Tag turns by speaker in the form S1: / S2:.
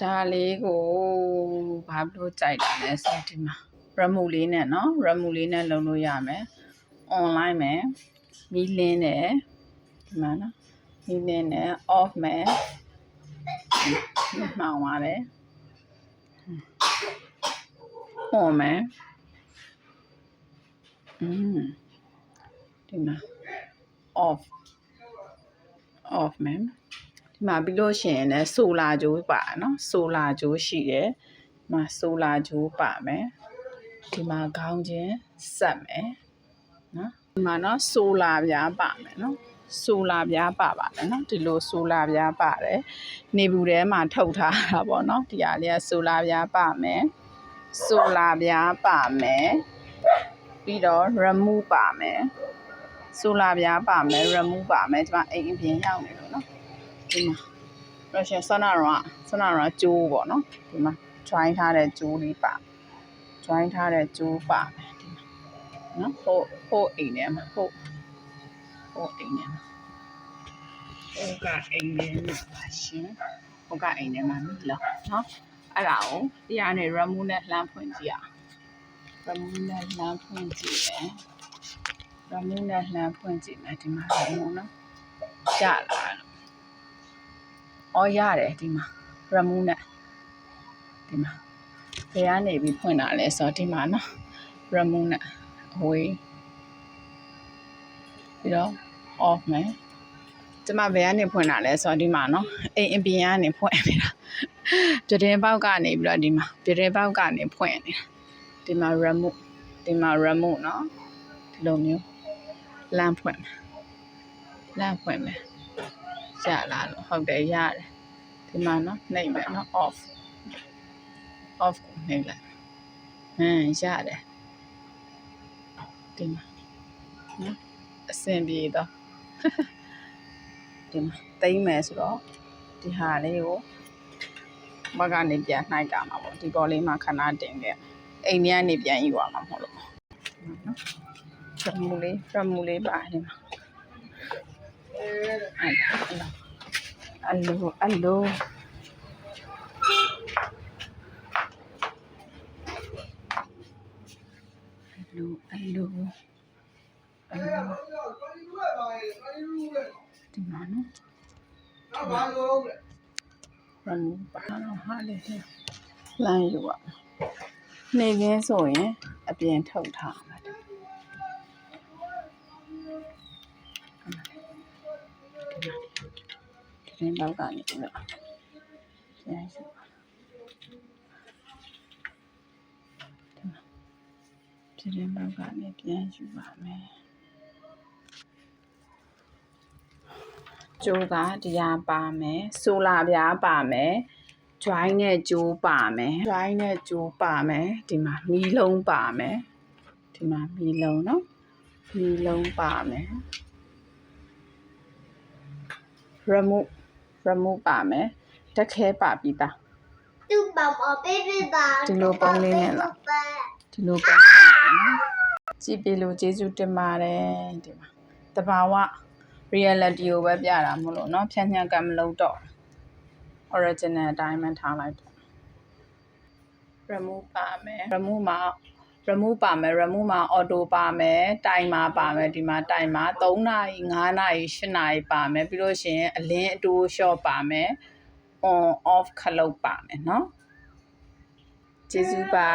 S1: ဒါလေးကိုဘာလို့ကြိုက်တာလဲဆိုဒီမှာ remove လေးနဲ့เนาะ remove လေးနဲ့လုပ်လို့ရမယ် online မယ်မီးလင်းတယ်ဒီမှာเนาะမီးလင်းတယ် off မယ်မှောင်ပါတယ်ဟောမယ်ဒီမှာ off မယ်ဒီမှာပြီးလို့ရှိရင်လည်းဆိုလာကြိုးပါเนาะဆိုလာကြိုးရှိတယ်ဒီမှာဆိုလာကြိုးပါမယ်ဒီမှာခေါင်းချင်းဆက်မယ်เนาะဒီမှာเนาะဆိုလာပြားပါမယ်เนาะဆိုလာပြားပါပါတယ်เนาะဒီလိုဆိုလာပြားပါတယ်နေဘူးထဲမှာထုတ်ထားတာပေါ့เนาะဒီဟာလေးကဆိုလာပြားပါမယ်ဆိုလာပြားပါမယ်ပြီးတော့ remove ပါမယ်ဆိုလာပြားပါမယ် remove ပါမယ်ဒီမှာအိမ်အပြင်ရောက်နေလို့เนาะဒီမှာရရှင်ဆနာရောကျိုးပေါ့နော်ဒီမှာ join ထားတဲ့ကျိုးလေးပါ join ထားတဲ့ကျိုးပါမယ်ဒီမှာနော်ဟိုအိမ်ထဲမှာဟိုအိမ်ထဲမှာဟိုကအိမ်ထဲမှာပါရှင်ဟိုကအိမ်ထဲမှာမိလားနော်အဲ့ဒါကိုတရားနဲ့ remove နဲ့လှမ်းဖွင့်ကြည့်ရ remove နဲ့လှမ်းဖွင့်ကြည့်တယ် remove နဲ့လှမ်းဖွင့်ကြည့်မယ်ဒီမှာနော်ကြလားအော်ရတယ်ဒီမှာ remove နဲ့ဒီမှာဘယ်ကနေပြီးဖွင့်တာလဲဆိုတော့ဒီမှာနော် remove နဲ့အဝေးပြီးတော့ off မယ်ဒီမှာဘယ်ကနေဖွင့်တာလဲဆိုတော့ဒီမှာနော်အိမ်အပြင်ကနေဖွင့်နေတာပြတင်းပေါက်ကနေပြီးတော့ဒီမှာပြတင်းပေါက်ကနေဖွင့်နေတာဒီမှာ remove ဒီမှာ remove နော်ဒီလိုမျိုးလမ်းဖွင့်မယ်ရလာလို့ဟုတ်တယ်ရတယ်ဒီမှာနော်နှိပ်မယ်နော် off ကိုနှိပ်လိုက်ရတယ်ဒီမှာနော်အဆင်ပြေတော့ဒီမှာတိမ့်မယ်ဆိုတော့ဒီဟာလေးကိုဘက်ကနေပြန်နှိုက်တာမှာပေါ့ဒီပေါ်လေးမှာခဏတင်ခဲ့အိမ်ထဲကနေပြန်ယူရမှာမဟုတ်လို့နော်remove လေးပါဒီမှာအလိုဒီမှာနော်remove ပါတော့ဟာလေးလမ်းယူอ่ะနေခင်းဆိုရင်အပြင်ထုတ်ထားမှာဒီဘောက်ကနေပြီးတော့ပြန်ယူပါဒီဘောက်ကနေပြန်ယူပါမယ်ကျိုးကတရားပါမယ်ဆိုလာပြားပါမယ် join နဲ့ကျိုးပါမယ်ဒီမှာမီးလုံးပါမယ်ဒီမှာမီးလုံးเนาะမီးလုံးပါမယ် remove ပါမယ်တက်ခဲပါပြီးသားသူ့ပေါပေါပေးပေးပါဒီလိုပုံလေးနဲ့လားဒီလိုပုံလေးနော်ကြည့်ပြလို့ကျေးဇူးတင်ပါတယ်ဒီမှာတဘာဝ reality ကိုပဲပြတာမလို့เนาะဖြန့်ညံ့ကမလို့တော့ original အတိုင်းမှထားလိုက်တော့ remove ပါမယ် remove မှာ auto ပါမယ်တိုင်မာပါမယ်ဒီမှာတိုင်မာ3နာရီ5နာရီ8နာရီပါမယ်ပြီးလို့ရှိရင်အလင်းအတိုး short ပါမယ် on off ခလုတ်ပါမယ်เนาะကျေးဇူးပါ